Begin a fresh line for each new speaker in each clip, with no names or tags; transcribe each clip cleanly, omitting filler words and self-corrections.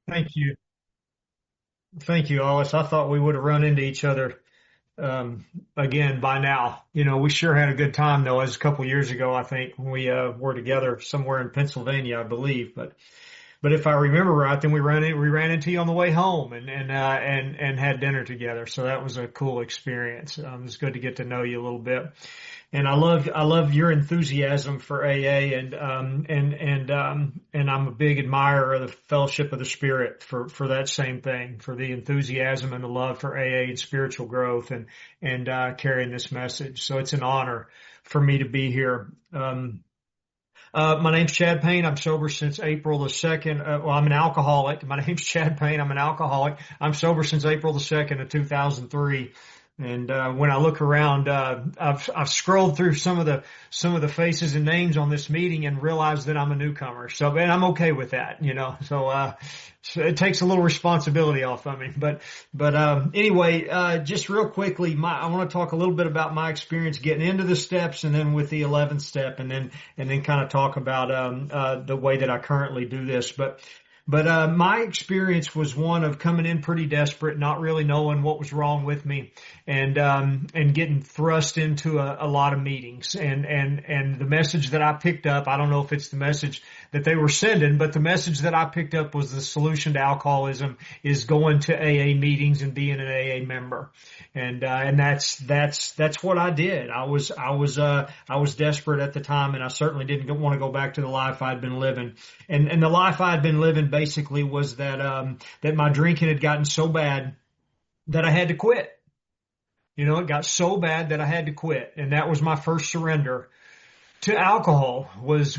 Thank you. Thank you, Alice. I thought we would have run into each other again by now. We sure had a good time though. It was a couple years ago, I think, when we were together somewhere in Pennsylvania, I believe. But if I remember right, then we ran into you on the way home and had dinner together. So that was a cool experience. It was good to get to know you a little bit. And I love your enthusiasm for AA and I'm a big admirer of the Fellowship of the Spirit for that same thing, for the enthusiasm and the love for AA and spiritual growth and carrying this message. So it's an honor for me to be here. My name's Chad Payne. I'm sober since April the 2nd. Well, I'm an alcoholic. My name's Chad Payne. I'm an alcoholic. I'm sober since April the 2nd of 2003. And when I look around, I've scrolled through some of the faces and names on this meeting and realized that I'm a newcomer. So, and I'm okay with that. So it takes a little responsibility off of me. But anyway, just real quickly, I want to talk a little bit about my experience getting into the steps, and then with the 11th step, and then kind of talk about the way that I currently do this. But my experience was one of coming in pretty desperate, not really knowing what was wrong with me, and getting thrust into a lot of meetings. And the message that I picked up, I don't know if it's the message that they were sending, but the message that I picked up was the solution to alcoholism is going to AA meetings and being an AA member. And that's what I did. I was desperate at the time, and I certainly didn't want to go back to the life I'd been living. And the life I'd been living basically was that my drinking had gotten so bad that I had to quit. It got so bad that I had to quit. And that was my first surrender to alcohol was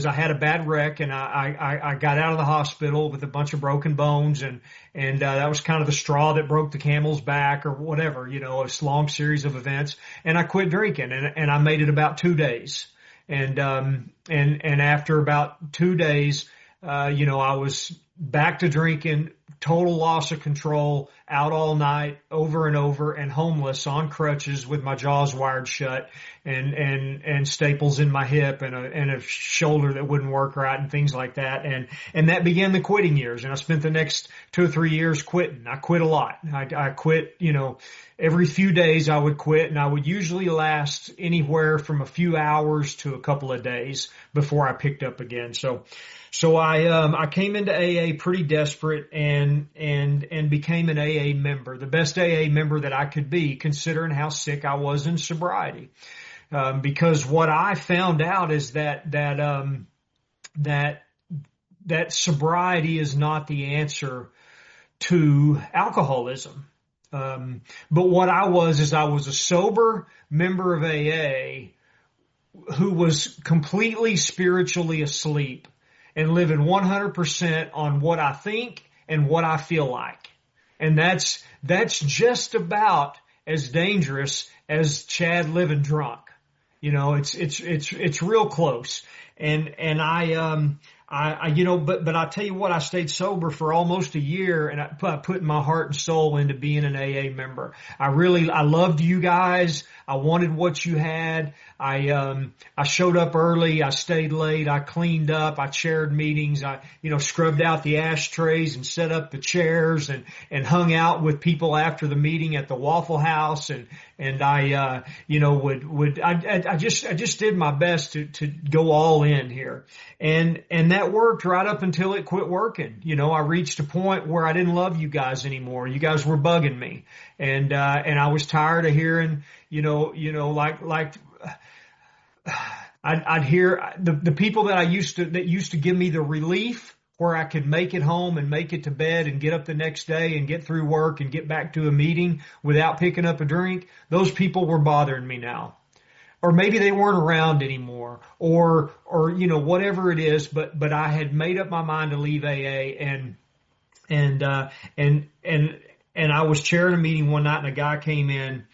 I had a bad wreck, and I got out of the hospital with a bunch of broken bones, and that was kind of the straw that broke the camel's back or whatever, a long series of events. And I quit drinking, and I made it about 2 days. And after about 2 days, I was back to drinking, total loss of control, out all night, over and over, and homeless on crutches with my jaws wired shut and staples in my hip and a shoulder that wouldn't work right and things like that. And that began the quitting years. And I spent the next 2 or 3 years quitting. I quit a lot. I quit, every few days I would quit, and I would usually last anywhere from a few hours to a couple of days before I picked up again. So I came into AA pretty desperate and became an AA member, the best AA member that I could be, considering how sick I was in sobriety. Because what I found out is that sobriety is not the answer to alcoholism. But what I was a sober member of AA who was completely spiritually asleep and living 100% on what I think and what I feel like. And that's just about as dangerous as Chad living drunk. It's real close. And but I tell you what, I stayed sober for almost a year, and I put my heart and soul into being an AA member. I loved you guys. I wanted what you had. I showed up early. I stayed late. I cleaned up. I chaired meetings. I scrubbed out the ashtrays and set up the chairs and hung out with people after the meeting at the Waffle House. And I just did my best to go all in here. And that worked right up until it quit working. I reached a point where I didn't love you guys anymore. You guys were bugging me. And I was tired of hearing, like I'd hear the people that used to give me the relief where I could make it home and make it to bed and get up the next day and get through work and get back to a meeting without picking up a drink. Those people were bothering me now. Or maybe they weren't around anymore, or whatever it is. But I had made up my mind to leave AA, and I was chairing a meeting one night, and a guy came in,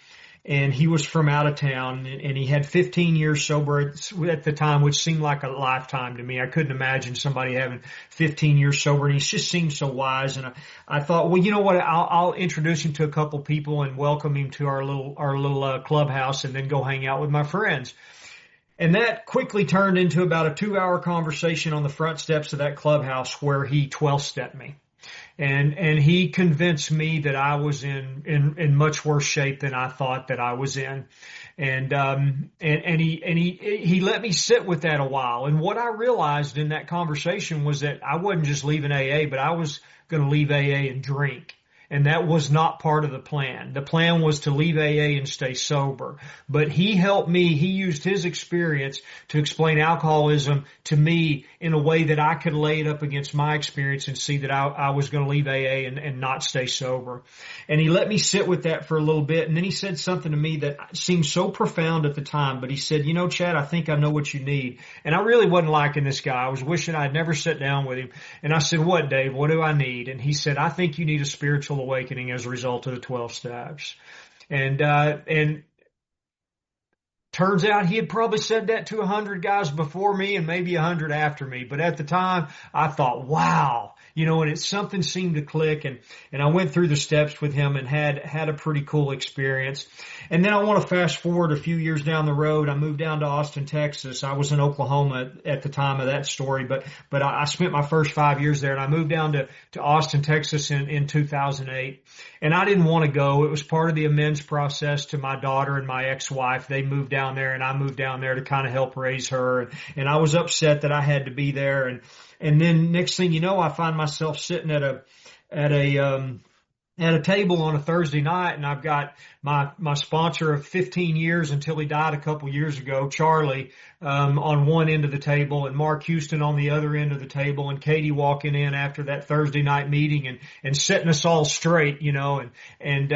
and he was from out of town, and he had 15 years sober at the time, which seemed like a lifetime to me. I couldn't imagine somebody having 15 years sober, and he just seemed so wise. And I thought, well, you know what? I'll introduce him to a couple people and welcome him to our little clubhouse, and then go hang out with my friends. And that quickly turned into about a 2-hour conversation on the front steps of that clubhouse where he 12-stepped me. And he convinced me that I was in much worse shape than I thought that I was in. And he let me sit with that a while. And what I realized in that conversation was that I wasn't just leaving AA, but I was going to leave AA and drink. And that was not part of the plan. The plan was to leave AA and stay sober. But he helped me. He used his experience to explain alcoholism to me in a way that I could lay it up against my experience and see that I was going to leave AA and not stay sober. And he let me sit with that for a little bit. And then he said something to me that seemed so profound at the time. But he said, you know, Chad, I think I know what you need. And I really wasn't liking this guy. I was wishing I'd never sat down with him. And I said, what, Dave? What do I need? And he said, I think you need a spiritual awakening as a result of the 12 steps. And turns out he had probably said that to 100 guys before me and maybe 100 after me. But at the time I thought, wow, you know, and something seemed to click, and I went through the steps with him and had a pretty cool experience. And then I want to fast forward a few years down the road. I moved down to Austin, Texas. I was in Oklahoma at the time of that story, but I spent my first 5 years there, and I moved down to Austin, Texas in 2008. And I didn't want to go. It was part of the amends process to my daughter and my ex-wife. They moved down there and I moved down there to kind of help raise her. And I was upset that I had to be there. And then next thing you know, I find myself sitting at a table on a Thursday night, and I've got my sponsor of 15 years until he died a couple years ago, Charlie, on one end of the table, and Mark Houston on the other end of the table, and Katie walking in after that Thursday night meeting and setting us all straight, you know, and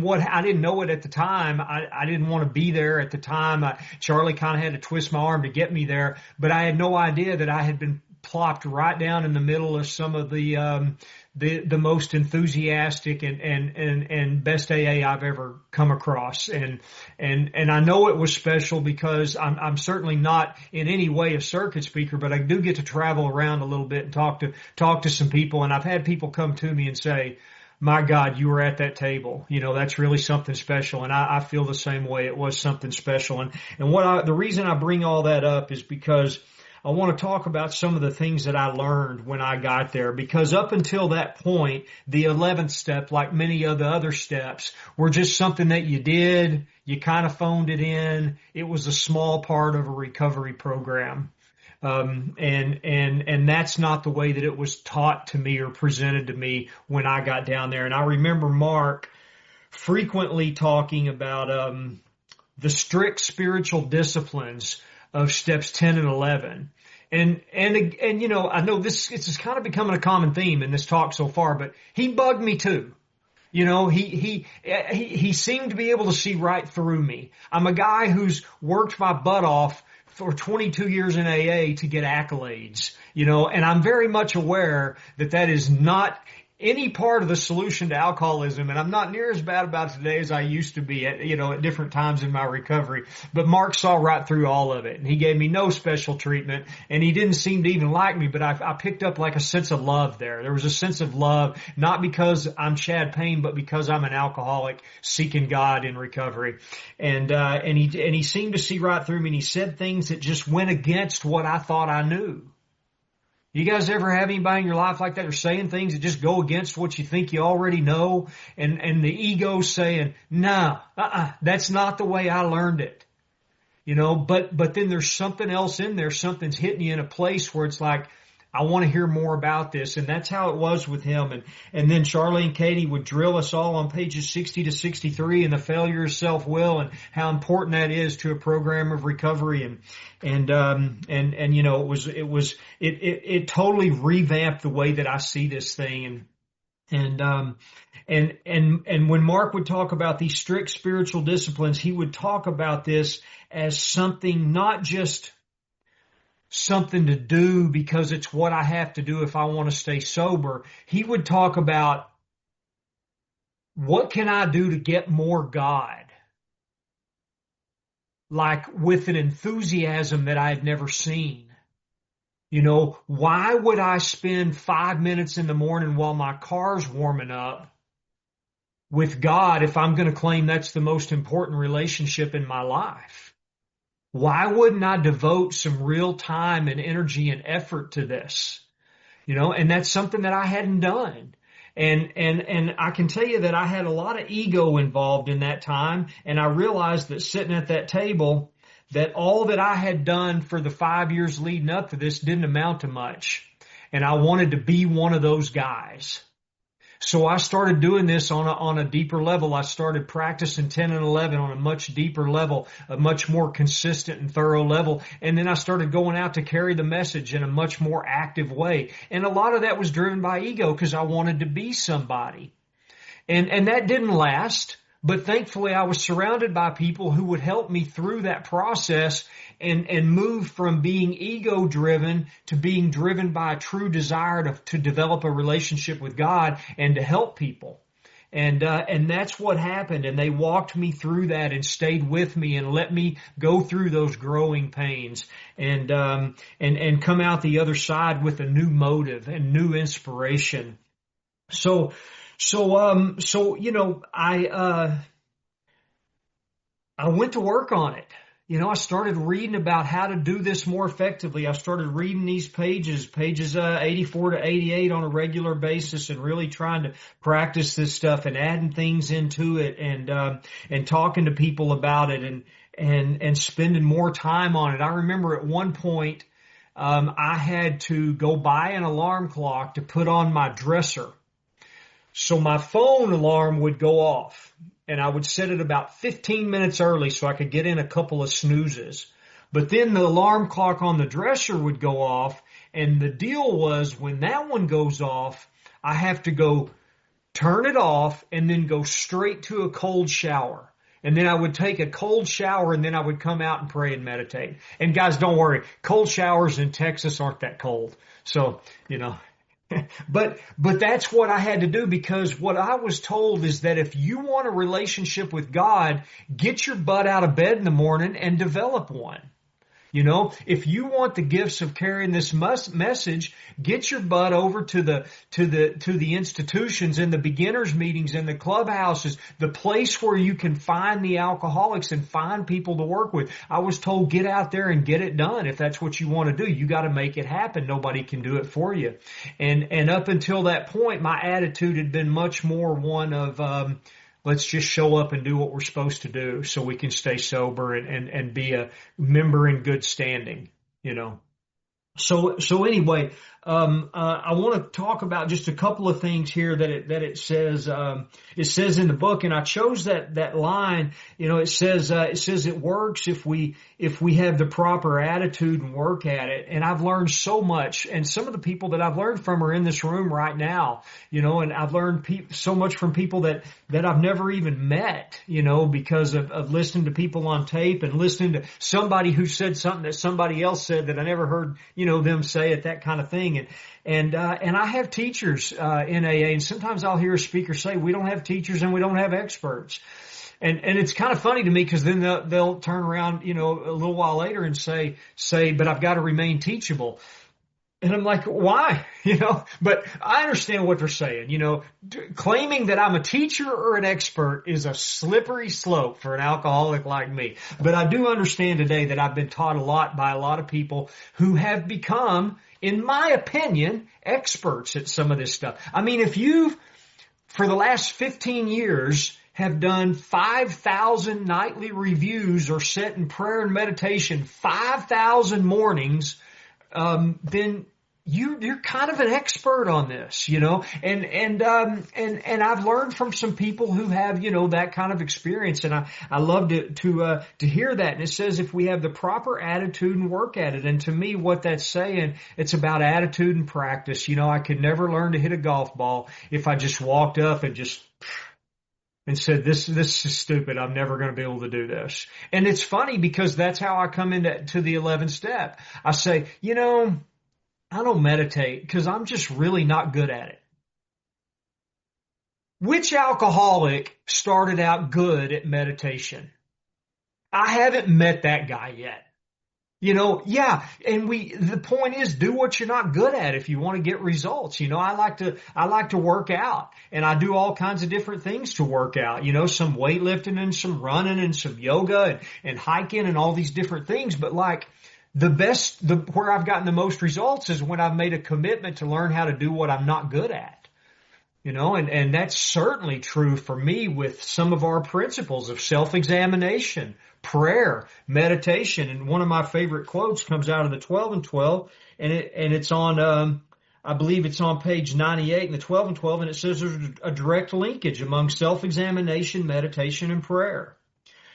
what I didn't know it at the time. I didn't want to be there at the time. Charlie kind of had to twist my arm to get me there, but I had no idea that I had been plopped right down in the middle of some of the most enthusiastic and best AA I've ever come across. And I know it was special because I'm certainly not in any way a circuit speaker, but I do get to travel around a little bit and talk to some people. And I've had people come to me and say, my God, you were at that table. You know, that's really something special. And I feel the same way. It was something special. And the reason I bring all that up is because I want to talk about some of the things that I learned when I got there, because up until that point, the 11th step, like many of the other steps, were just something that you did. You kind of phoned it in. It was a small part of a recovery program. And that's not the way that it was taught to me or presented to me when I got down there. And I remember Mark frequently talking about, the strict spiritual disciplines of steps 10 and 11. And you know, I know it's kind of becoming a common theme in this talk so far, but he bugged me too. You know, he seemed to be able to see right through me. I'm a guy who's worked my butt off for 22 years in AA to get accolades, you know, and I'm very much aware that is not any part of the solution to alcoholism, and I'm not near as bad about it today as I used to be at different times in my recovery. But Mark saw right through all of it, and he gave me no special treatment, and he didn't seem to even like me, but I picked up like a sense of love there. There was a sense of love, not because I'm Chad Payne, but because I'm an alcoholic seeking God in recovery. And he seemed to see right through me, and he said things that just went against what I thought I knew. You guys ever have anybody in your life like that, or saying things that just go against what you think you already know, and the ego saying, no, that's not the way I learned it. You know, but then there's something else in there. Something's hitting you in a place where it's like, I want to hear more about this. And that's how it was with him. And then Charlie and Katie would drill us all on pages 60 to 63 and the failure of self-will and how important that is to a program of recovery. And you know, it totally revamped the way that I see this thing. And when Mark would talk about these strict spiritual disciplines, he would talk about this as something, not just something to do because it's what I have to do if I want to stay sober. He would talk about, what can I do to get more God? Like with an enthusiasm that I had never seen. You know, why would I spend 5 minutes in the morning while my car's warming up with God if I'm going to claim that's the most important relationship in my life? Why wouldn't I devote some real time and energy and effort to this? and that's something that I hadn't done. And I can tell you that I had a lot of ego involved in that time. And I realized that sitting at that table, that all that I had done for the 5 years leading up to this didn't amount to much. And I wanted to be one of those guys. So I started doing this on a deeper level. I started practicing 10 and 11 on a much deeper level, a much more consistent and thorough level. And then I started going out to carry the message in a much more active way. And a lot of that was driven by ego because I wanted to be somebody. And that didn't last. But thankfully, I was surrounded by people who would help me through that process and move from being ego-driven to being driven by a true desire to develop a relationship with God and to help people. And that's what happened. And they walked me through that and stayed with me and let me go through those growing pains and come out the other side with a new motive and new inspiration. So, I went to work on it. I started reading about how to do this more effectively. I started reading these pages 84 to 88 on a regular basis and really trying to practice this stuff and adding things into it and talking to people about it and spending more time on it. I remember at one point, I had to go buy an alarm clock to put on my dresser. So my phone alarm would go off and I would set it about 15 minutes early so I could get in a couple of snoozes. But then the alarm clock on the dresser would go off, and the deal was when that one goes off, I have to go turn it off and then go straight to a cold shower. And then I would take a cold shower and then I would come out and pray and meditate. And guys, don't worry, cold showers in Texas aren't that cold. So, But that's what I had to do, because what I was told is that if you want a relationship with God, get your butt out of bed in the morning and develop one. If you want the gifts of carrying this message, get your butt over to the institutions and the beginners meetings and the clubhouses, the place where you can find the alcoholics and find people to work with. I was told, get out there and get it done. If that's what you want to do, you got to make it happen. Nobody can do it for you. And up until that point, my attitude had been much more one of, let's just show up and do what we're supposed to do so we can stay sober and be a member in good standing, So anyway, I want to talk about just a couple of things here that it says in the book. And I chose that line, it says it works if we have the proper attitude and work at it. And I've learned so much, and some of the people that I've learned from are in this room right now, and I've learned so much from people that I've never even met, because of listening to people on tape and listening to somebody who said something that somebody else said that I never heard, them say it, that kind of thing. And I have teachers, in AA, and sometimes I'll hear a speaker say, we don't have teachers and we don't have experts. And it's kind of funny to me, because then they'll turn around, a little while later and say, but I've got to remain teachable. And I'm like, why? But I understand what they're saying. Claiming that I'm a teacher or an expert is a slippery slope for an alcoholic like me. But I do understand today that I've been taught a lot by a lot of people who have become, in my opinion, experts at some of this stuff. I mean, if you've, for the last 15 years, have done 5,000 nightly reviews or sat in prayer and meditation 5,000 mornings, then you're kind of an expert on this, and I've learned from some people who have, that kind of experience, and I love to hear that. And it says if we have the proper attitude and work at it, and to me, what that's saying, it's about attitude and practice. I could never learn to hit a golf ball if I just walked up and said, this is stupid. I'm never going to be able to do this. And it's funny, because that's how I come into the 11th step. I say, I don't meditate because I'm just really not good at it. Which alcoholic started out good at meditation? I haven't met that guy yet. Yeah. And the point is, do what you're not good at if you want to get results. I like to work out, and I do all kinds of different things to work out, some weightlifting and some running and some yoga and hiking and all these different things. But where I've gotten the most results is when I've made a commitment to learn how to do what I'm not good at. And that's certainly true for me with some of our principles of self-examination, prayer, meditation. And one of my favorite quotes comes out of the 12 and 12, and it's on, I believe it's on page 98 in the 12 and 12, and it says there's a direct linkage among self-examination, meditation, and prayer.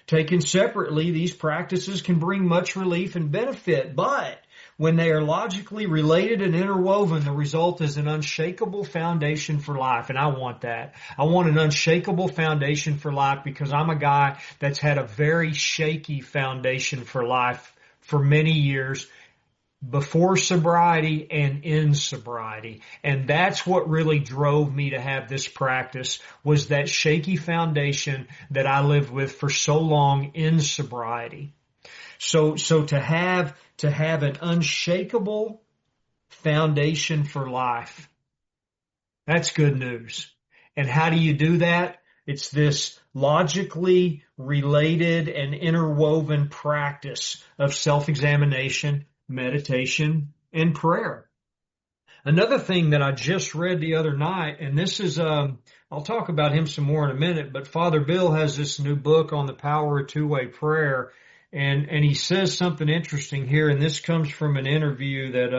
Taken separately, these practices can bring much relief and benefit, but when they are logically related and interwoven, the result is an unshakable foundation for life. And I want that. I want an unshakable foundation for life because I'm a guy that's had a very shaky foundation for life for many years, before sobriety and in sobriety. And that's what really drove me to have this practice, was that shaky foundation that I lived with for so long in sobriety. So to have an unshakable foundation for life, that's good news. And how do you do that? It's this logically related and interwoven practice of self-examination, meditation, and prayer. Another thing that I just read the other night, and this is, I'll talk about him some more in a minute, but Father Bill has this new book on the power of two-way prayer, and he says something interesting here, and this comes from an interview that,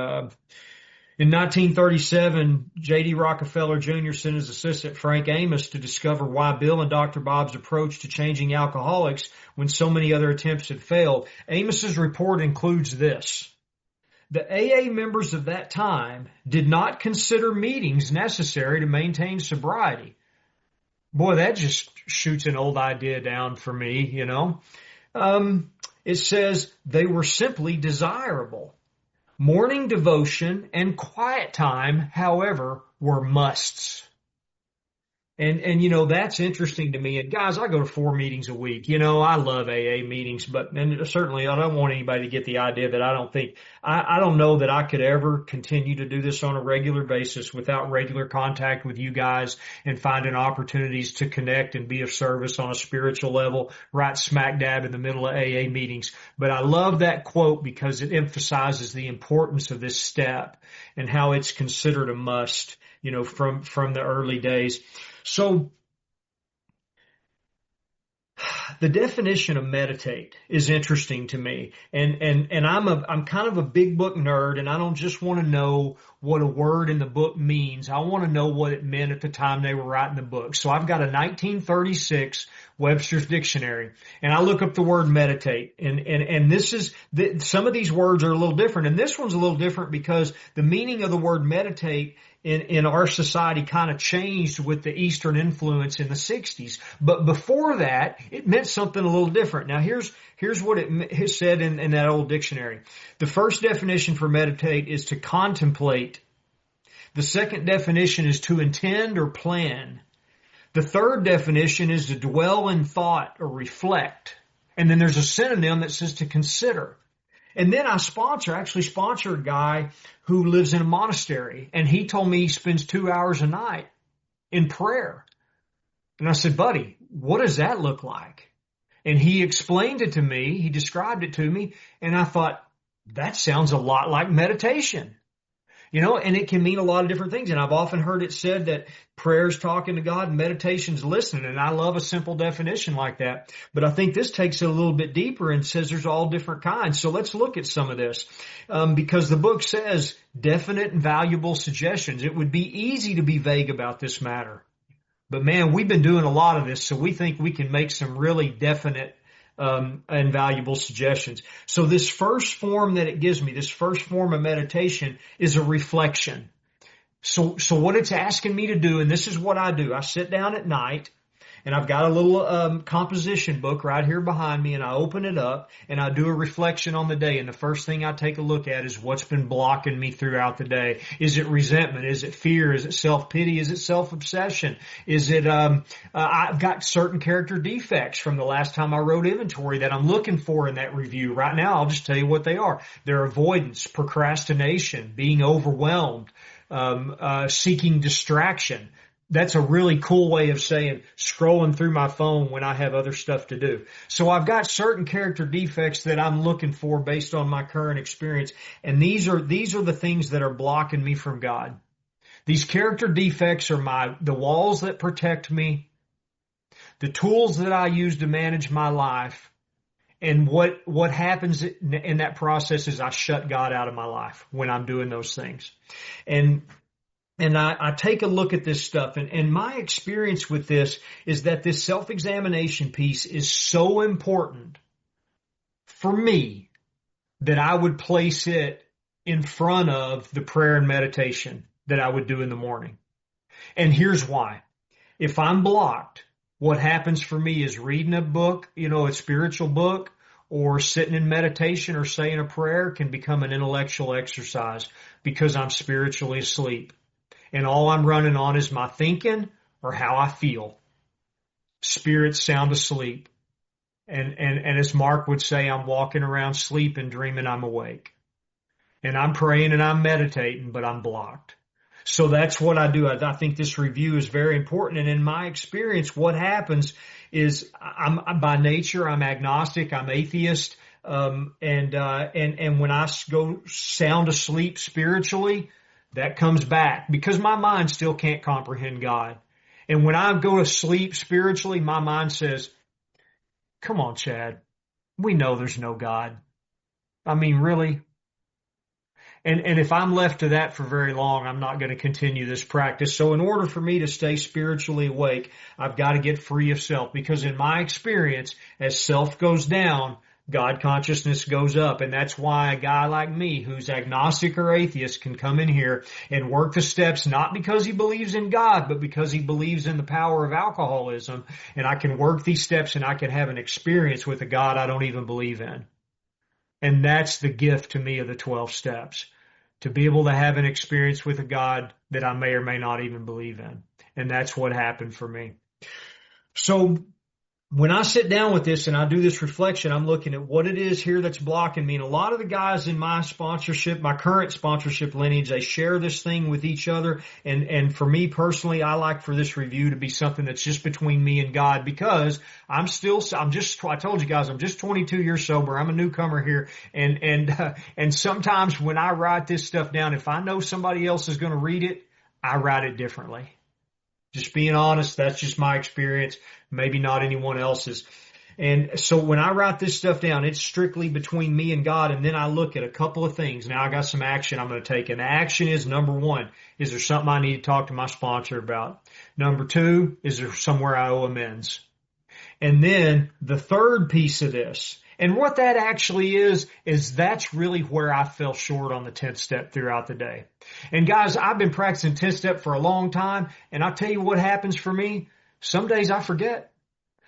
in 1937, J.D. Rockefeller Jr. sent his assistant Frank Amos to discover why Bill and Dr. Bob's approach to changing alcoholics when so many other attempts had failed. Amos's report includes this. The AA members of that time did not consider meetings necessary to maintain sobriety. Boy, that just shoots an old idea down for me, It says they were simply desirable. Morning devotion and quiet time, however, were musts. And that's interesting to me. And guys, I go to 4 meetings a week. I love AA meetings, and certainly I don't want anybody to get the idea that I don't know that I could ever continue to do this on a regular basis without regular contact with you guys and finding opportunities to connect and be of service on a spiritual level right smack dab in the middle of AA meetings. But I love that quote because it emphasizes the importance of this step and how it's considered a must, from the early days. So the definition of meditate is interesting to me. And I'm kind of a big book nerd, and I don't just want to know what a word in the book means. I want to know what it meant at the time they were writing the book. So I've got a 1936 Webster's Dictionary, and I look up the word meditate. And some of these words are a little different. And this one's a little different because the meaning of the word meditate in our society kind of changed with the Eastern influence in the 60s. But before that, it meant something a little different. Now here's what it said in that old dictionary. The first definition for meditate is to contemplate. The second definition is to intend or plan. The third definition is to dwell in thought or reflect. And then there's a synonym that says to consider. And then I actually sponsor a guy who lives in a monastery, and he told me he spends 2 hours a night in prayer. And I said, buddy, what does that look like? And he explained it to me. He described it to me. And I thought, that sounds a lot like meditation. And it can mean a lot of different things. And I've often heard it said that prayer's talking to God and meditation's listening. And I love a simple definition like that. But I think this takes it a little bit deeper and says there's all different kinds. So let's look at some of this. Because the book says definite and valuable suggestions. It would be easy to be vague about this matter. But man, we've been doing a lot of this, so we think we can make some really definite and valuable suggestions. So this first form that it gives me, this first form of meditation, is a reflection. So what it's asking me to do, and this is what I do. I sit down at night, and I've got a little composition book right here behind me, and I open it up, and I do a reflection on the day. And the first thing I take a look at is what's been blocking me throughout the day. Is it resentment? Is it fear? Is it self-pity? Is it self-obsession? Is it I've got certain character defects from the last time I wrote inventory that I'm looking for in that review. Right now, I'll just tell you what they are. They're avoidance, procrastination, being overwhelmed, seeking distraction, That's a really cool way of saying scrolling through my phone when I have other stuff to do. So I've got certain character defects that I'm looking for based on my current experience. And these are the things that are blocking me from God. These character defects are the walls that protect me, the tools that I use to manage my life. And what happens in that process is I shut God out of my life when I'm doing those things. And I take a look at this stuff, and my experience with this is that this self-examination piece is so important for me that I would place it in front of the prayer and meditation that I would do in the morning. And here's why. If I'm blocked, what happens for me is reading a book, a spiritual book, or sitting in meditation or saying a prayer can become an intellectual exercise because I'm spiritually asleep. And all I'm running on is my thinking or how I feel. Spirit's sound asleep. And as Mark would say, I'm walking around sleeping, dreaming I'm awake. And I'm praying and I'm meditating, but I'm blocked. So that's what I do. I think this review is very important. And in my experience, what happens is I'm by nature, I'm agnostic, I'm atheist. And when I go sound asleep spiritually, that comes back because my mind still can't comprehend God. And when I go to sleep spiritually, my mind says, come on, Chad, we know there's no God. I mean, really? And if I'm left to that for very long, I'm not going to continue this practice. So in order for me to stay spiritually awake, I've got to get free of self, because in my experience, as self goes down, God consciousness goes up. And that's why a guy like me, who's agnostic or atheist, can come in here and work the steps, not because he believes in God, but because he believes in the power of alcoholism. And I can work these steps and I can have an experience with a God I don't even believe in. And that's the gift to me of the 12 steps, to be able to have an experience with a God that I may or may not even believe in. And that's what happened for me. So when I sit down with this and I do this reflection, I'm looking at what it is here that's blocking me. And a lot of the guys in my sponsorship, my current sponsorship lineage, they share this thing with each other. And for me personally, I like for this review to be something that's just between me and God, because I told you guys, I'm just 22 years sober. I'm a newcomer here. And sometimes when I write this stuff down, if I know somebody else is going to read it, I write it differently. Just being honest, that's just my experience, maybe not anyone else's. And so when I write this stuff down, it's strictly between me and God. And then I look at a couple of things. Now I got some action I'm going to take. And the action is, number one, is there something I need to talk to my sponsor about? Number two, is there somewhere I owe amends? And then the third piece of this, and what that actually is that's really where I fell short on the 10th step throughout the day. And guys, I've been practicing 10th step for a long time, and I'll tell you what happens for me. Some days I forget.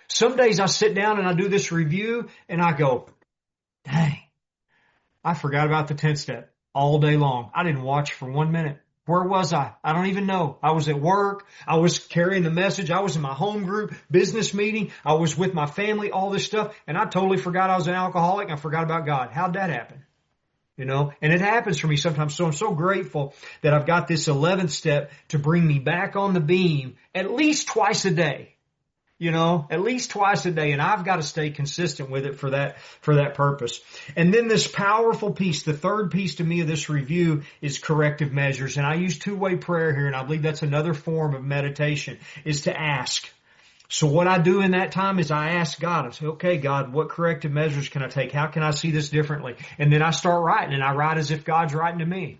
Some days I sit down and I do this review and I go, dang, I forgot about the 10th step all day long. I didn't watch for 1 minute. Where was I? I don't even know. I was at work. I was carrying the message. I was in my home group, business meeting. I was with my family, all this stuff. And I totally forgot I was an alcoholic. And I forgot about God. How'd that happen? And it happens for me sometimes. So I'm so grateful that I've got this 11th step to bring me back on the beam at least twice a day. At least twice a day. And I've got to stay consistent with it for that purpose. And then this powerful piece, the third piece to me of this review, is corrective measures. And I use two-way prayer here, and I believe that's another form of meditation, is to ask. So what I do in that time is I ask God. I say, okay, God, what corrective measures can I take? How can I see this differently? And then I start writing, and I write as if God's writing to me.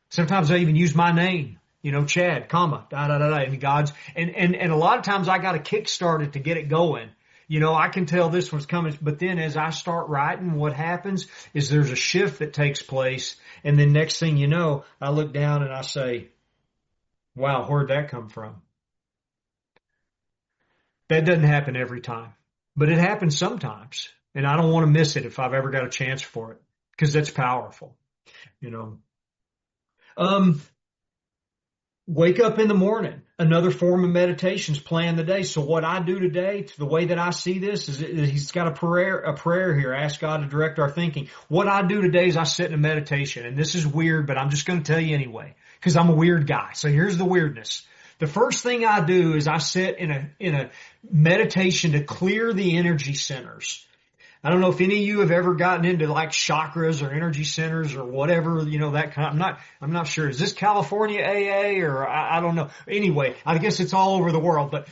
Sometimes I even use my name. Chad, comma, and God's, and a lot of times I got to kickstart it to get it going. I can tell this one's coming, but then as I start writing, what happens is there's a shift that takes place. And then next thing you know, I look down and I say, wow, where'd that come from? That doesn't happen every time, but it happens sometimes. And I don't want to miss it if I've ever got a chance for it, because that's powerful, Wake up in the morning. Another form of meditation is plan the day. So what I do today, the way that I see this, is he's got a prayer here. Ask God to direct our thinking. What I do today is I sit in a meditation. And this is weird, but I'm just going to tell you anyway, because I'm a weird guy. So here's the weirdness. The first thing I do is I sit in a meditation to clear the energy centers. I don't know if any of you have ever gotten into like chakras or energy centers or whatever, that kind of, I'm not sure. Is this California AA or I don't know. Anyway, I guess it's all over the world, but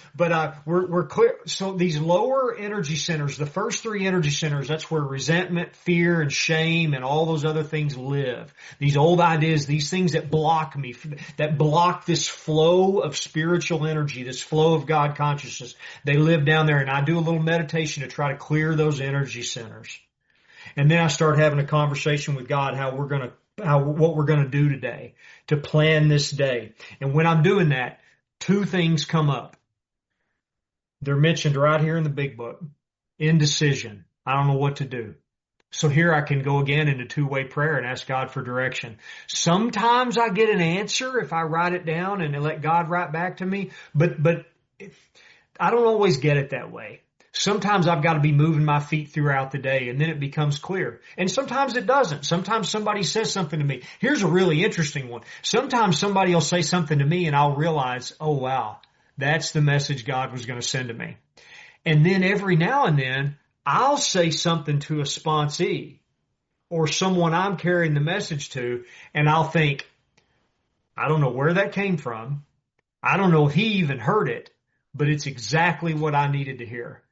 we're clear. So these lower energy centers, the first three energy centers, that's where resentment, fear, and shame and all those other things live. These old ideas, these things that block me, that block this flow of spiritual energy, this flow of God consciousness, they live down there, and I do a little meditation to try to clear those energy centers. And then I start having a conversation with God what we're going to do today to plan this day. And when I'm doing that, two things come up. They're mentioned right here in the big book. Indecision. I don't know what to do. So here I can go again into two-way prayer and ask God for direction. Sometimes I get an answer if I write it down and let God write back to me, but I don't always get it that way. Sometimes I've got to be moving my feet throughout the day, and then it becomes clear. And sometimes it doesn't. Sometimes somebody says something to me. Here's a really interesting one. Sometimes somebody will say something to me, and I'll realize, oh, wow, that's the message God was going to send to me. And then every now and then, I'll say something to a sponsee or someone I'm carrying the message to, and I'll think, I don't know where that came from. I don't know if he even heard it, but it's exactly what I needed to hear.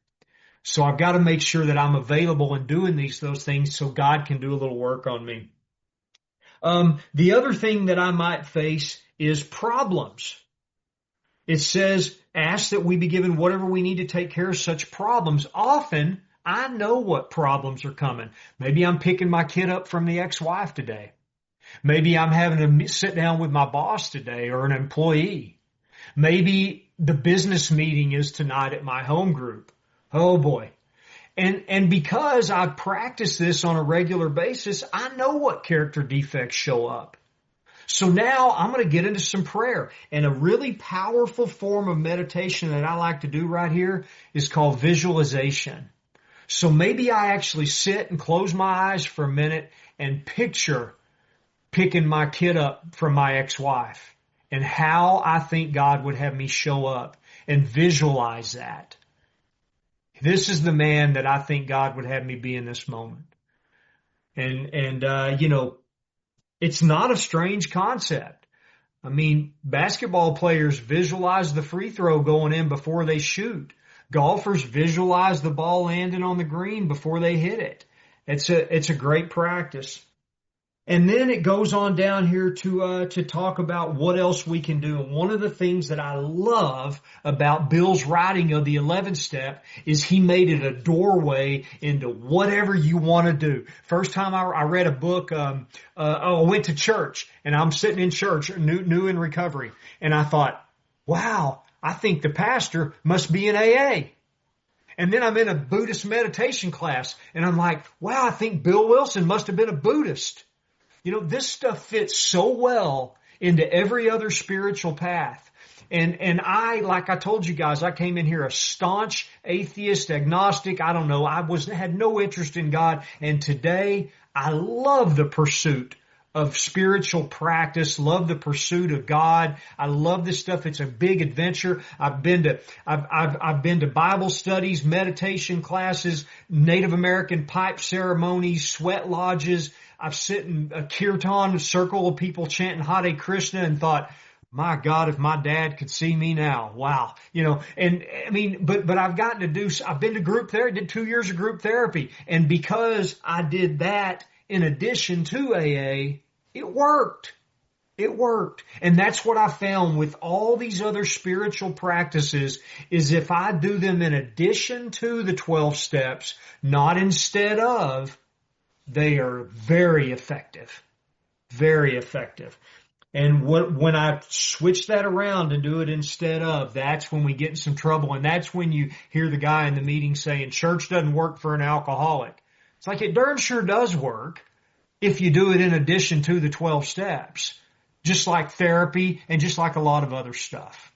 So I've got to make sure that I'm available and doing those things so God can do a little work on me. The other thing that I might face is problems. It says, ask that we be given whatever we need to take care of such problems. Often, I know what problems are coming. Maybe I'm picking my kid up from the ex-wife today. Maybe I'm having to sit down with my boss today or an employee. Maybe the business meeting is tonight at my home group. Oh boy. And because I practice this on a regular basis, I know what character defects show up. So now I'm going to get into some prayer. And a really powerful form of meditation that I like to do right here is called visualization. So maybe I actually sit and close my eyes for a minute and picture picking my kid up from my ex-wife and how I think God would have me show up and visualize that. This is the man that I think God would have me be in this moment. And it's not a strange concept. I mean, basketball players visualize the free throw going in before they shoot. Golfers visualize the ball landing on the green before they hit it. It's a great practice. And then it goes on down here to talk about what else we can do. And one of the things that I love about Bill's writing of the 11th step is he made it a doorway into whatever you want to do. First time I read a book, I went to church, and I'm sitting in church, new in recovery, and I thought, wow, I think the pastor must be in AA. And then I'm in a Buddhist meditation class, and I'm like, wow, I think Bill Wilson must have been a Buddhist. This stuff fits so well into every other spiritual path. And I, like I told you guys, I came in here a staunch atheist, agnostic. I don't know. Had no interest in God. And today I love the pursuit of spiritual practice, love the pursuit of God. I love this stuff. It's a big adventure. I've been to Bible studies, meditation classes, Native American pipe ceremonies, sweat lodges. I've sit in a kirtan, a circle of people chanting Hare Krishna, and thought, my God, if my dad could see me now, wow. And I mean, but I've been to group therapy, did 2 years of group therapy. And because I did that in addition to AA, it worked. It worked. And that's what I found with all these other spiritual practices is if I do them in addition to the 12 steps, not instead of, they are very effective. Very effective. And when I switch that around and do it instead of, that's when we get in some trouble. And that's when you hear the guy in the meeting saying, church doesn't work for an alcoholic. It's like it darn sure does work if you do it in addition to the 12 steps. Just like therapy and just like a lot of other stuff,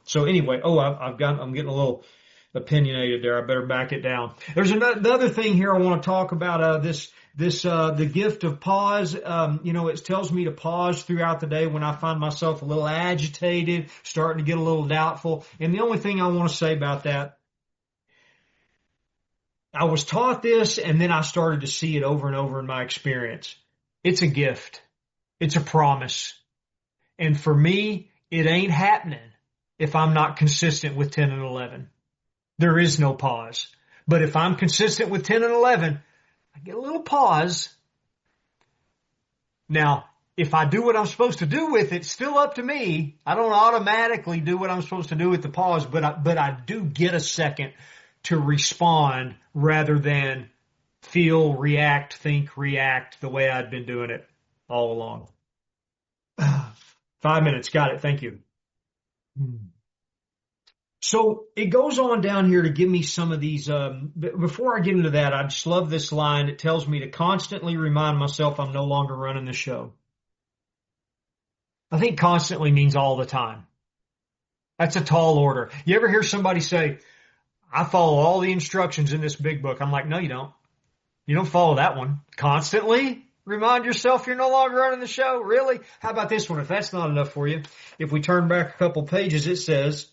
So anyway, I'm getting a little opinionated there. I better back it down. There's another thing here I want to talk about, this the gift of pause. It tells me to pause throughout the day when I find myself a little agitated, starting to get a little doubtful. And the only thing I want to say about that, I was taught this and then I started to see it over and over in my experience. It's a gift. It's a promise. And for me, it ain't happening if I'm not consistent with 10 and 11. There is no pause. But if I'm consistent with 10 and 11, I get a little pause. Now, if I do what I'm supposed to do with it, it's still up to me. I don't automatically do what I'm supposed to do with the pause, but I do get a second to respond rather than feel, react, think, react the way I'd been doing it all along. 5 minutes. Got it. Thank you. So it goes on down here to give me some of these. Before I get into that, I just love this line. It tells me to constantly remind myself I'm no longer running the show. I think constantly means all the time. That's a tall order. You ever hear somebody say, I follow all the instructions in this big book? I'm like, no, you don't. You don't follow that one. Constantly remind yourself you're no longer running the show? Really? How about this one? If that's not enough for you, if we turn back a couple pages, it says,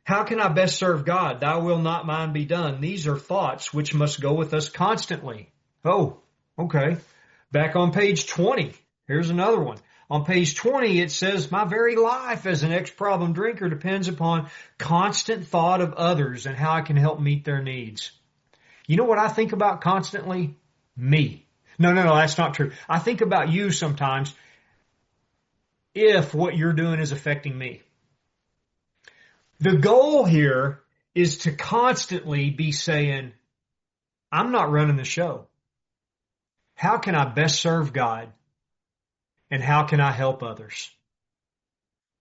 how can I best serve God? Thy will, not mine, be done. These are thoughts which must go with us constantly. Oh, okay. Back on page 20, here's another one. On page 20, it says, my very life as an ex-problem drinker depends upon constant thought of others and how I can help meet their needs. You know what I think about constantly? Me. No, that's not true. I think about you sometimes if what you're doing is affecting me. The goal here is to constantly be saying, I'm not running the show. How can I best serve God? And how can I help others?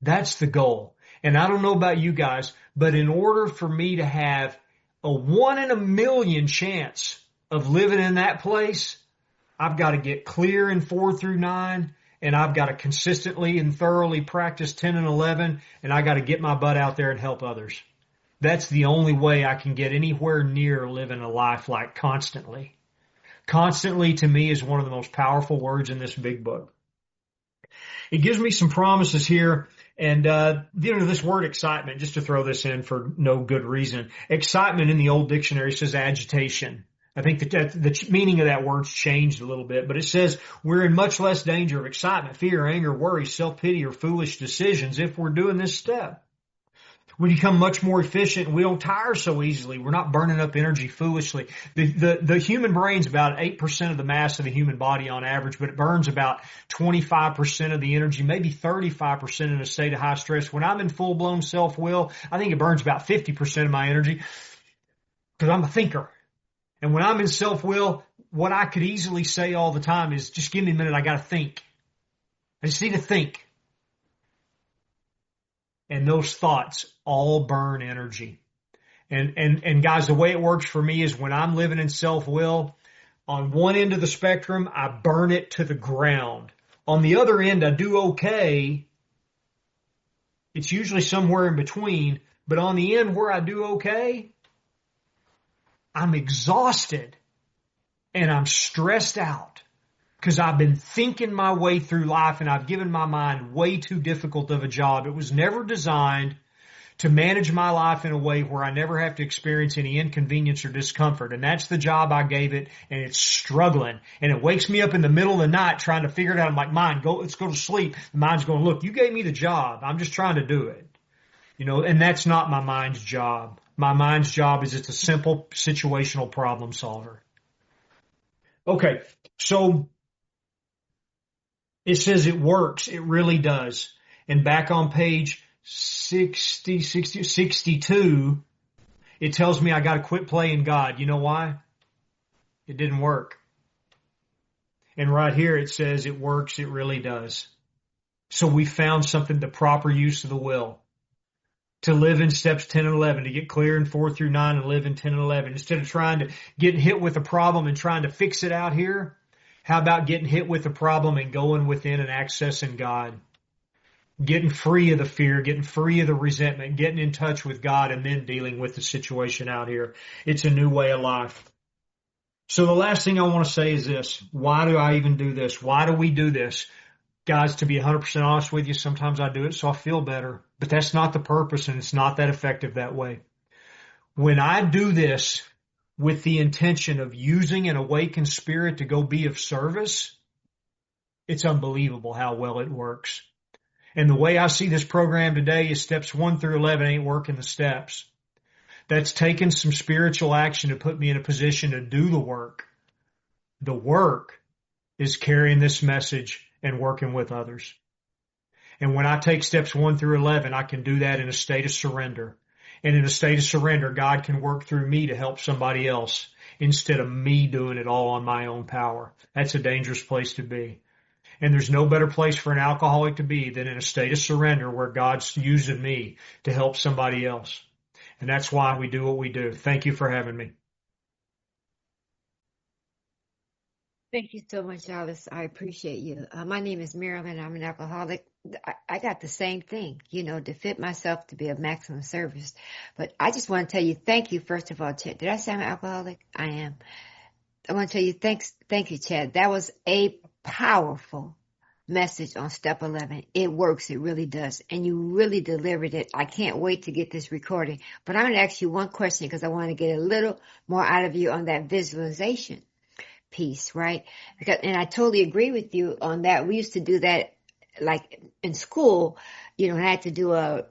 That's the goal. And I don't know about you guys, but in order for me to have a 1 in a million chance of living in that place, I've got to get clear in 4 through 9, and I've got to consistently and thoroughly practice 10 and 11, and I got to get my butt out there and help others. That's the only way I can get anywhere near living a life like constantly. Constantly, to me, is one of the most powerful words in this big book. It gives me some promises here. And, this word excitement, just to throw this in for no good reason, excitement in the old dictionary says agitation. I think that the meaning of that word's changed a little bit, but it says we're in much less danger of excitement, fear, anger, worry, self-pity, or foolish decisions if we're doing this step. We become much more efficient and we don't tire so easily. We're not burning up energy foolishly. The human brain's about 8% of the mass of the human body on average, but it burns about 25% of the energy, maybe 35% in a state of high stress. When I'm in full-blown self-will, I think it burns about 50% of my energy because I'm a thinker. And when I'm in self-will, what I could easily say all the time is, just give me a minute, I got to think. I just need to think. And those thoughts all burn energy. And guys, the way it works for me is when I'm living in self-will, on one end of the spectrum, I burn it to the ground. On the other end, I do okay. It's usually somewhere in between. But on the end where I do okay, I'm exhausted and I'm stressed out because I've been thinking my way through life and I've given my mind way too difficult of a job. It was never designed to manage my life in a way where I never have to experience any inconvenience or discomfort. And that's the job I gave it, and it's struggling. And it wakes me up in the middle of the night trying to figure it out. I'm like, mind, let's go to sleep. The mind's going, look, you gave me the job. I'm just trying to do it. And that's not my mind's job. My mind's job is it's a simple situational problem solver. Okay, so it says it works. It really does. And back on page 62, it tells me I got to quit playing God. You know why? It didn't work. And right here it says it works. It really does. So we found something, the proper use of the will. To live in steps 10 and 11, to get clear in 4 through 9 and live in 10 and 11. Instead of trying to get hit with a problem and trying to fix it out here, how about getting hit with the problem and going within and accessing God? Getting free of the fear, getting free of the resentment, getting in touch with God, and then dealing with the situation out here. It's a new way of life. So the last thing I want to say is this. Why do I even do this? Why do we do this? Guys, to be 100% honest with you, sometimes I do it so I feel better, but that's not the purpose and it's not that effective that way. When I do this with the intention of using an awakened spirit to go be of service, it's unbelievable how well it works. And the way I see this program today is steps 1 through 11 ain't working the steps. That's taken some spiritual action to put me in a position to do the work. The work is carrying this message and working with others. And when I take steps 1 through 11, I can do that in a state of surrender. And in a state of surrender, God can work through me to help somebody else instead of me doing it all on my own power. That's a dangerous place to be. And there's no better place for an alcoholic to be than in a state of surrender where God's using me to help somebody else. And that's why we do what we do. Thank you for having me.
Thank you so much, Alice. I appreciate you. My name is Marilyn. I'm an alcoholic. I got the same thing, to fit myself to be of maximum service. But I just want to tell you, thank you, first of all, Chad. Did I say I'm an alcoholic? I am. I want to tell you, thank you, Chad. That was a powerful message on step 11. It works. It really does. And you really delivered it. I can't wait to get this recording. But I'm going to ask you one question because I want to get a little more out of you on that visualization piece, right? And I totally agree with you on that. We used to do that like in school, I had to do a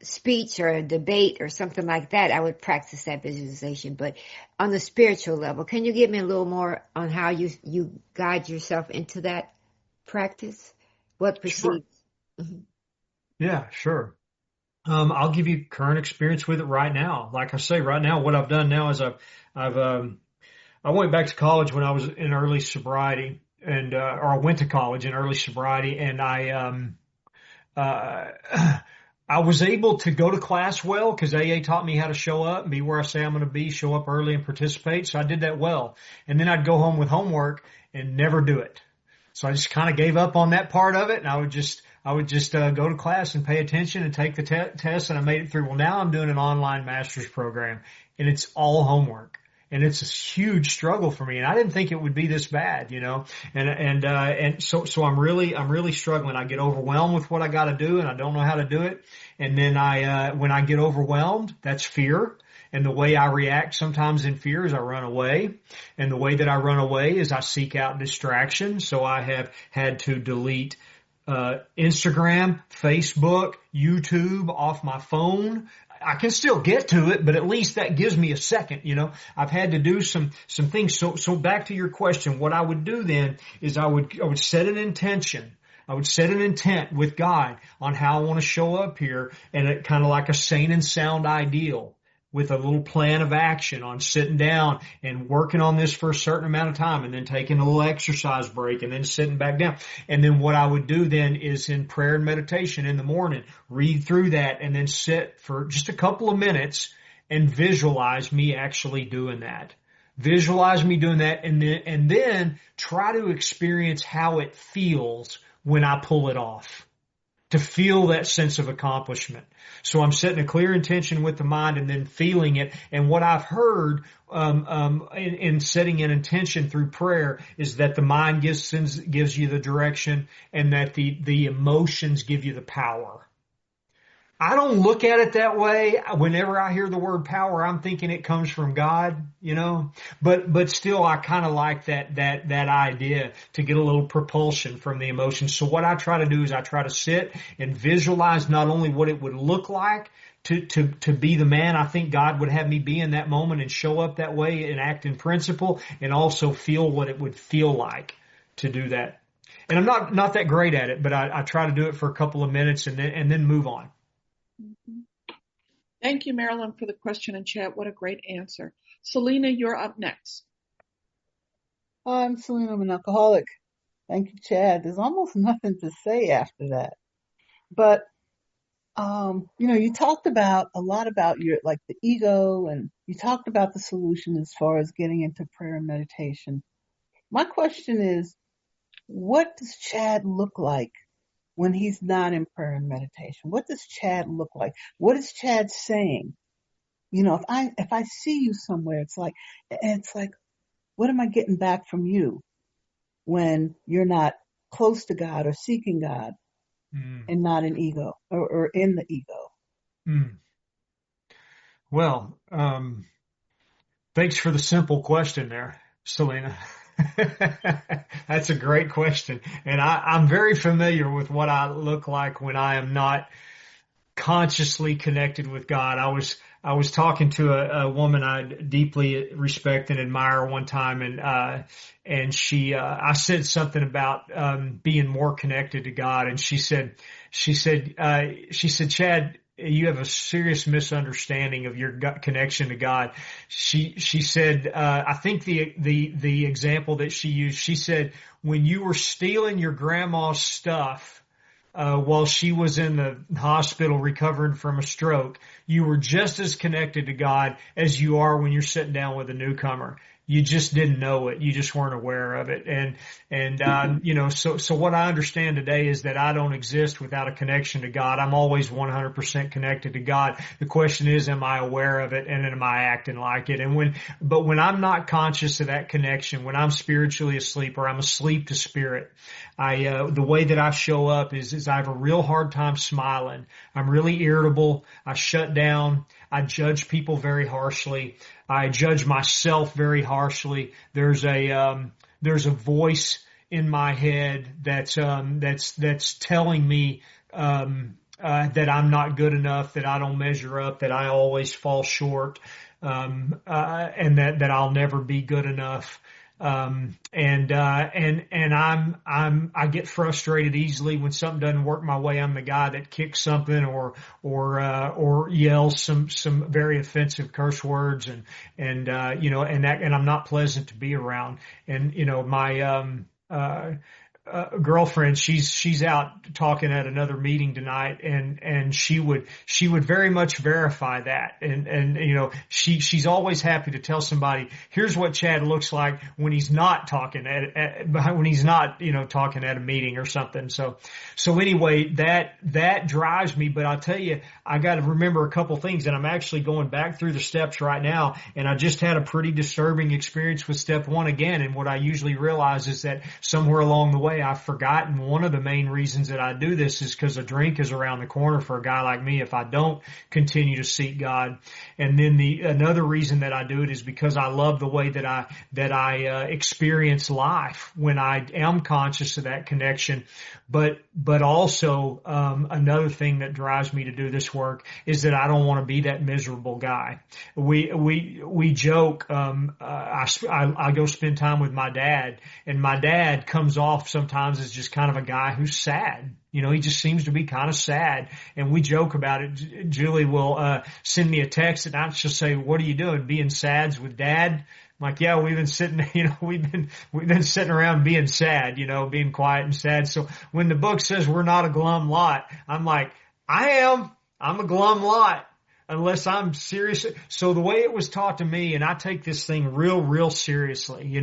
speech or a debate or something like that. I would practice that visualization. But on the spiritual level, can you give me a little more on how you guide yourself into that practice? What precedes?
Sure. Mm-hmm. Yeah, sure. I'll give you current experience with it right now. Like I say, right now, what I've done now is I went back to college when I was in early sobriety and, or I went to college in early sobriety and I was able to go to class well because AA taught me how to show up and be where I say I'm going to be, show up early and participate. So I did that well. And then I'd go home with homework and never do it. So I just kind of gave up on that part of it. And I would just go to class and pay attention and take the test. And I made it through. Well, now I'm doing an online master's program and it's all homework. And it's a huge struggle for me. And I didn't think it would be this bad, and so I'm really struggling. I get overwhelmed with what I got to do and I don't know how to do it. And then when I get overwhelmed, that's fear. And the way I react sometimes in fear is I run away. And the way that I run away is I seek out distraction. So I have had to delete Instagram, Facebook, YouTube off my phone. I can still get to it, but at least that gives me a second, I've had to do some things. So back to your question, what I would do then is I would set an intention. I would set an intent with God on how I want to show up here and it kind of like a sane and sound ideal with a little plan of action on sitting down and working on this for a certain amount of time and then taking a little exercise break and then sitting back down. And then what I would do then is in prayer and meditation in the morning, read through that and then sit for just a couple of minutes and visualize me actually doing that. Visualize me doing that and then try to experience how it feels when I pull it off. To feel that sense of accomplishment. So I'm setting a clear intention with the mind and then feeling it. And what I've heard in setting an intention through prayer is that the mind gives you the direction and that the emotions give you the power. I don't look at it that way. Whenever I hear the word power, I'm thinking it comes from God, but still I kind of like that idea to get a little propulsion from the emotions. So what I try to do is I try to sit and visualize not only what it would look like to be the man I think God would have me be in that moment and show up that way and act in principle and also feel what it would feel like to do that. And I'm not that great at it, but I try to do it for a couple of minutes and then move on.
Thank you, Marilyn, for the question in chat. What a great answer. Selena, you're up next.
Hi, I'm Selena. I'm an alcoholic. Thank you, Chad. There's almost nothing to say after that. But, you talked about a lot about the ego, and you talked about the solution as far as getting into prayer and meditation. My question is, what does Chad look like when he's not in prayer and meditation? What does Chad look like? What is Chad saying? If I see you somewhere, it's like, what am I getting back from you when you're not close to God or seeking God and not in ego or in the ego?
Mm. Well, thanks for the simple question there, Selena. That's a great question. And I'm very familiar with what I look like when I am not consciously connected with God. I was talking to a woman I deeply respect and admire one time, and she, I said something about, being more connected to God. And she said, Chad, you have a serious misunderstanding of your connection to God. She said, I think the example that she used, she said, when you were stealing your grandma's stuff, while she was in the hospital recovering from a stroke, you were just as connected to God as you are when you're sitting down with a newcomer. You just didn't know it. You just weren't aware of it. So what I understand today is that I don't exist without a connection to God. I'm always 100% connected to God. The question is, am I aware of it and am I acting like it? But when I'm not conscious of that connection, when I'm spiritually asleep or I'm asleep to spirit, the way that I show up is I have a real hard time smiling. I'm really irritable. I shut down. I judge people very harshly. I judge myself very harshly. There's a voice in my head that's telling me, that I'm not good enough, that I don't measure up, that I always fall short, and that I'll never be good enough. I get frustrated easily when something doesn't work my way. I'm the guy that kicks something or yells some very offensive curse words and I'm not pleasant to be around. And, my, girlfriend, she's out talking at another meeting tonight, and she would very much verify that. She's always happy to tell somebody, here's what Chad looks like when he's not talking talking at a meeting or something. So anyway, that drives me. But I'll tell you, I got to remember a couple things, and I'm actually going back through the steps right now, and I just had a pretty disturbing experience with step 1 again. And what I usually realize is that somewhere along the way, I've forgotten one of the main reasons that I do this is because a drink is around the corner for a guy like me if I don't continue to seek God. And then another reason that I do it is because I love the way that I experience life when I am conscious of that connection. But also, another thing that drives me to do this work is that I don't want to be that miserable guy. We joke, I go spend time with my dad, and my dad comes off sometimes as just kind of a guy who's sad. He just seems to be kind of sad, and we joke about it. Julie will send me a text, and I'll just say, "What are you doing? Being sads with Dad?" I'm like, yeah, we've been sitting around being sad, being quiet and sad. So when the book says we're not a glum lot, I'm like, I'm a glum lot unless I'm serious. So the way it was taught to me, and I take this thing real, real seriously.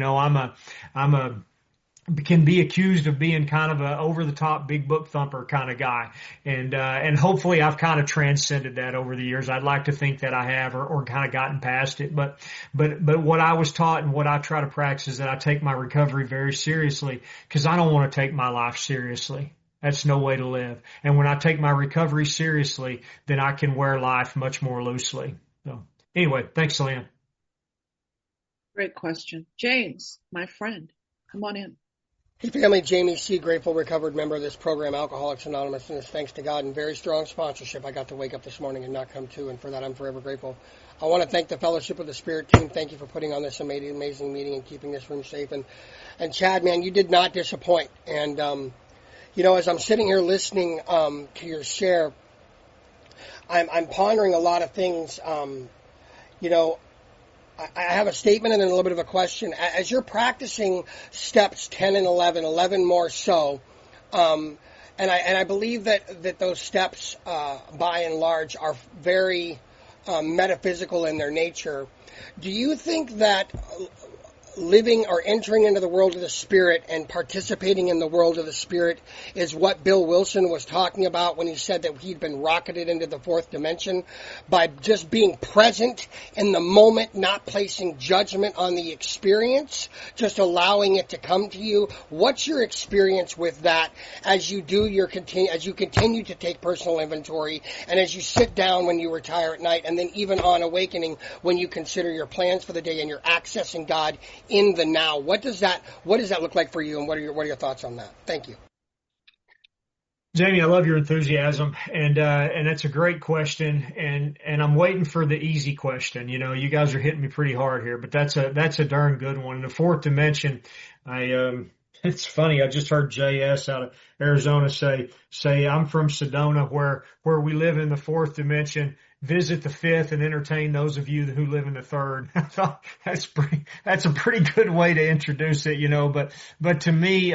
Can be accused of being kind of a over the top big book thumper kind of guy. And hopefully I've kind of transcended that over the years. I'd like to think that I have or kind of gotten past it. But what I was taught and what I try to practice is that I take my recovery very seriously because I don't want to take my life seriously. That's no way to live. And when I take my recovery seriously, then I can wear life much more loosely. So anyway, thanks, Selena.
Great question. James, my friend, come on in.
Hey family, Jamie C., grateful recovered member of this program, Alcoholics Anonymous, and it's thanks to God and very strong sponsorship I got to wake up this morning and not come to, and for that I'm forever grateful. I want to thank the Fellowship of the Spirit team. Thank you for putting on this amazing meeting and keeping this room safe. And Chad, man, you did not disappoint. And, as I'm sitting here listening to your share, I'm pondering a lot of things. I have a statement and then a little bit of a question. As you're practicing steps 10 and 11 more so, and I believe that those steps, by and large, are very metaphysical in their nature. Do you think that living or entering into the world of the Spirit and participating in the world of the Spirit is what Bill Wilson was talking about when he said that he'd been rocketed into the fourth dimension, by just being present in the moment, not placing judgment on the experience, just allowing it to come to you. What's your experience with that as you continue to take personal inventory, and as you sit down when you retire at night, and then even on awakening when you consider your plans for the day and you're accessing God in the now? What does that look like for you, and what are your thoughts on that? Thank you.
Jamie, I love your enthusiasm, and that's a great question, and I'm waiting for the easy question. You know, you guys are hitting me pretty hard here, but that's a darn good one. In the fourth dimension, it's funny, I just heard JS out of Arizona say I'm from Sedona, where we live in the fourth dimension. Visit the fifth and entertain those of you who live in the third. I thought that's a pretty good way to introduce it, you know, but to me,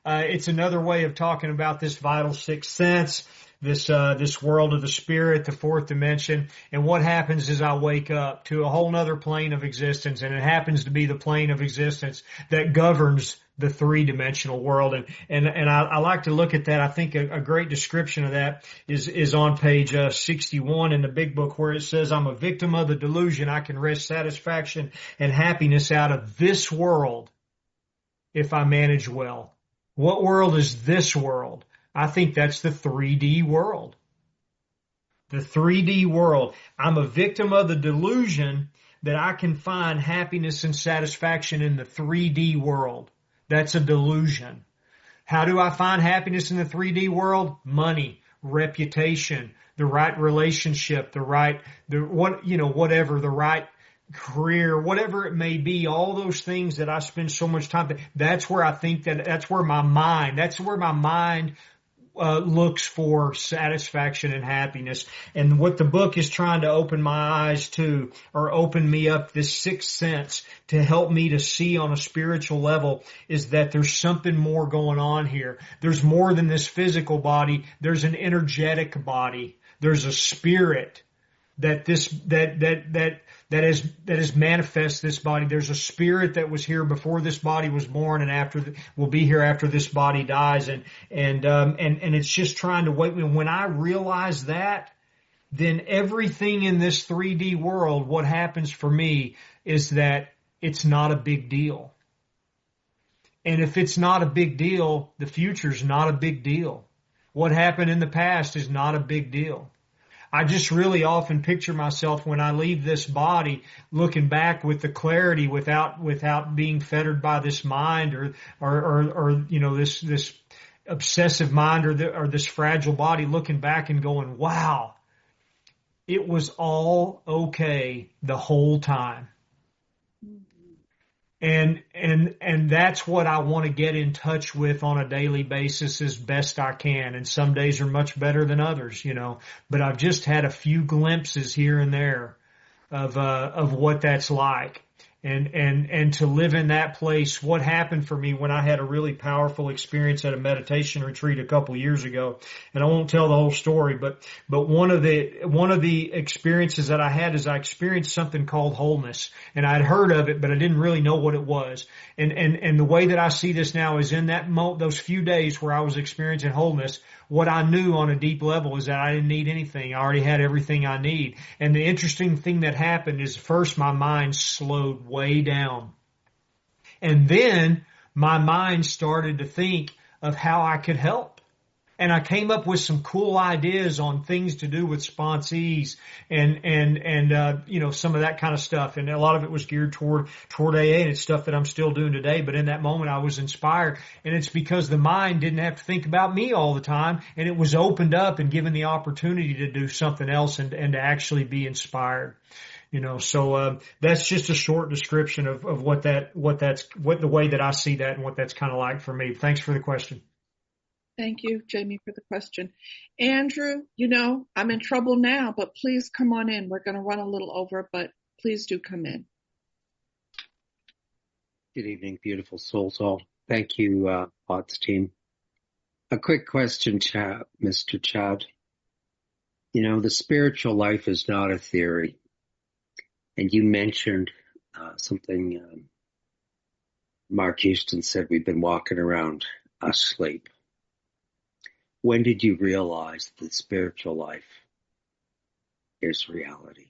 it's another way of talking about this vital sixth sense, this world of the spirit, the fourth dimension. And what happens is I wake up to a whole nother plane of existence, and it happens to be the plane of existence that governs the three-dimensional world. And I like to look at that. I think a great description of that is on page 61 in the big book, where it says, I'm a victim of the delusion. I can wrest satisfaction and happiness out of this world if I manage well. What world is this world? I think that's the 3D world. The 3D world. I'm a victim of the delusion that I can find happiness and satisfaction in the 3D world. That's a delusion. How do I find happiness in the 3D world? Money, reputation, the right relationship, the right career, whatever it may be, all those things that I spend so much time. That's where I think that's where my mind looks for satisfaction and happiness. And what the book is trying to open my eyes to, or open me up this sixth sense to help me to see on a spiritual level, is that there's something more going on here. There's more than this physical body. There's an energetic body. There's a spirit that has manifest this body. There's a spirit that was here before this body was born, and will be here after this body dies. And it's just trying to wait. When I realize that, then everything in this 3D world, what happens for me is that it's not a big deal. And if it's not a big deal, the future's not a big deal. What happened in the past is not a big deal. I just really often picture myself when I leave this body looking back with the clarity, without being fettered by this mind or you know, this obsessive mind or this fragile body, looking back and going, wow, it was all okay the whole time. And that's what I want to get in touch with on a daily basis as best I can. And some days are much better than others, you know, but I've just had a few glimpses here and there of what that's like. And to live in that place. What happened for me when I had a really powerful experience at a meditation retreat a couple years ago, and I won't tell the whole story, but one of the experiences that I had is I experienced something called wholeness, and I'd heard of it, but I didn't really know what it was. And the way that I see this now is in those few days where I was experiencing wholeness, what I knew on a deep level is that I didn't need anything. I already had everything I need. And the interesting thing that happened is, first my mind slowed way down. And then my mind started to think of how I could help. And I came up with some cool ideas on things to do with sponsees and you know, some of that kind of stuff. And a lot of it was geared toward AA, and it's stuff that I'm still doing today. But in that moment, I was inspired. And it's because the mind didn't have to think about me all the time, and it was opened up and given the opportunity to do something else and to actually be inspired. You know, so that's just a short description of the way that I see that and what that's kind of like for me. Thanks for the question.
Thank you, Jamie, for the question. Andrew, you know, I'm in trouble now, but please come on in. We're going to run a little over, but please do come in.
Good evening, beautiful souls all. Thank you, POTS team. A quick question, Mr. Chad. You know, the spiritual life is not a theory. And you mentioned something Mark Houston said we've been walking around asleep. When did you realize that spiritual life is reality?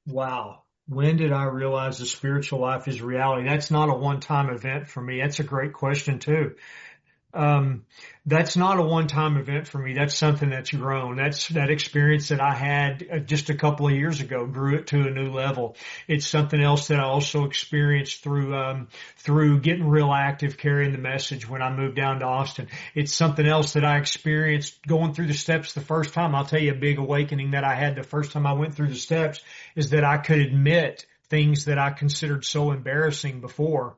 Wow. When did I realize the spiritual life is reality? That's not a one-time event for me. That's a great question too. That's not a one-time event for me. That's something that's grown. That's that experience that I had just a couple of years ago, grew it to a new level. It's something else that I also experienced through getting real active, carrying the message when I moved down to Austin. It's something else that I experienced going through the steps the first time. I'll tell you a big awakening that I had the first time I went through the steps is that I could admit things that I considered so embarrassing before.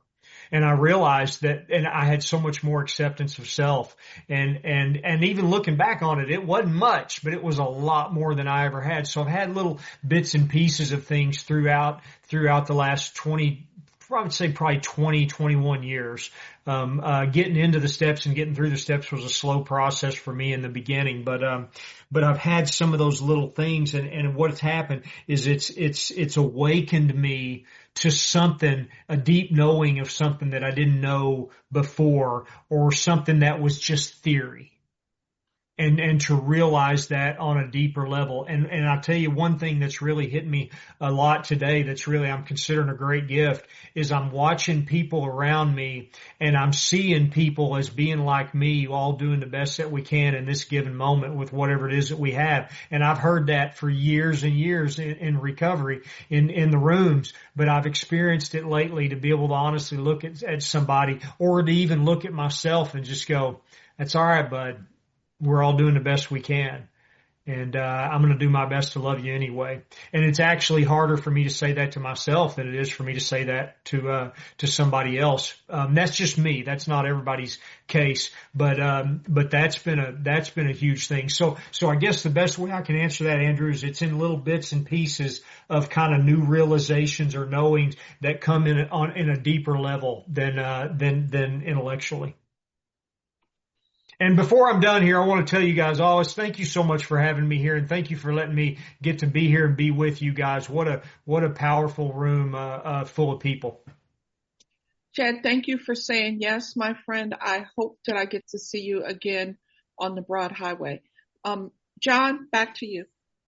And I realized that, and I had so much more acceptance of self. And even looking back on it, it wasn't much, but it was a lot more than I ever had. So I've had little bits and pieces of things throughout the last 20, I would say probably 20, 21 years. Getting into the steps and getting through the steps was a slow process for me in the beginning, but I've had some of those little things, and what's happened is it's awakened me to something, a deep knowing of something that I didn't know before, or something that was just theory. And to realize that on a deeper level. And I'll tell you one thing that's really hit me a lot today that's really I'm considering a great gift is I'm watching people around me and I'm seeing people as being like me, all doing the best that we can in this given moment with whatever it is that we have. And I've heard that for years and years in recovery in the rooms, but I've experienced it lately to be able to honestly look at somebody or to even look at myself and just go, that's all right, bud. We're all doing the best we can. And I'm going to do my best to love you anyway. And it's actually harder for me to say that to myself than it is for me to say that to somebody else. That's just me. That's not everybody's case. But that's been a huge thing. So I guess the best way I can answer that, Andrew, is it's in little bits and pieces of kind of new realizations or knowings that come in a deeper level than intellectually. And before I'm done here, I want to tell you guys always thank you so much for having me here, and thank you for letting me get to be here and be with you guys. What a powerful room full of people.
Chad, thank you for saying yes, my friend. I hope that I get to see you again on the Broad Highway. John, back to you.